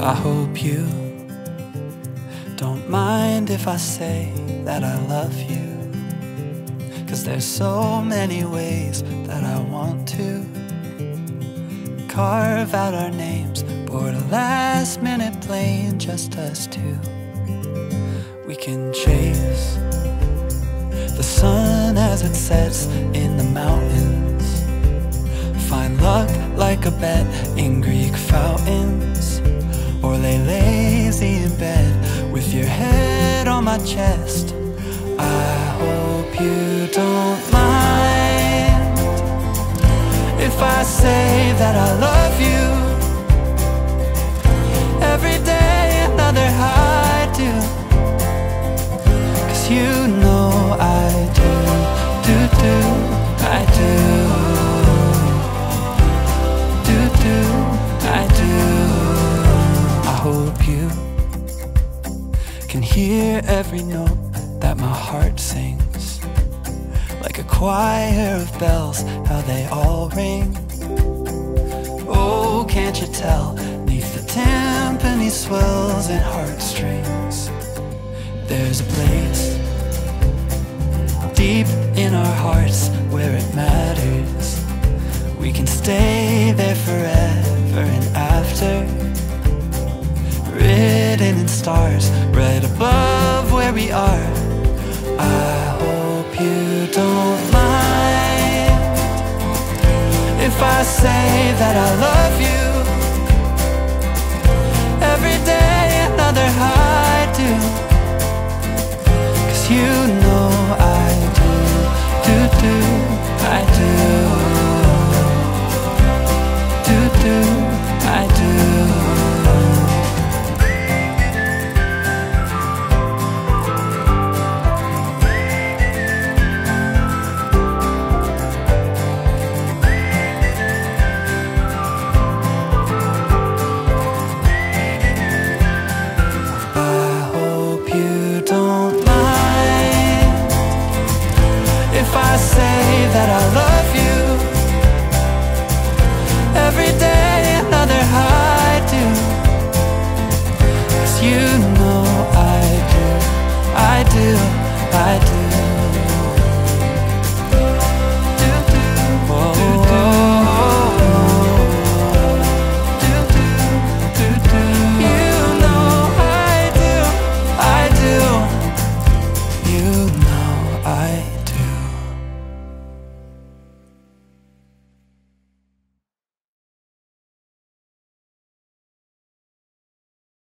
I hope you don't mind if I say that I love you, 'cause there's so many ways that I want to carve out our names, board a last minute plane, just us two. We can chase the sun as it sets in the mountains, find luck like a bet in Greek fountains, or lay lazy in bed with your head on my chest. I hope you don't mind if I say that I love you. Every day another high do, 'cause you know I do, I do, I do. I hope you can hear every note that my heart sings, like a choir of bells, how they all ring. Oh, can't you tell, neath the timpani swells and heartstrings, there's a place deep in our hearts where it matters. We can stay there forever and after, written in stars right above where we are. I hope you don't mind if I say that I love you. Every day another high do, 'cause you know I do, I do, I do. I say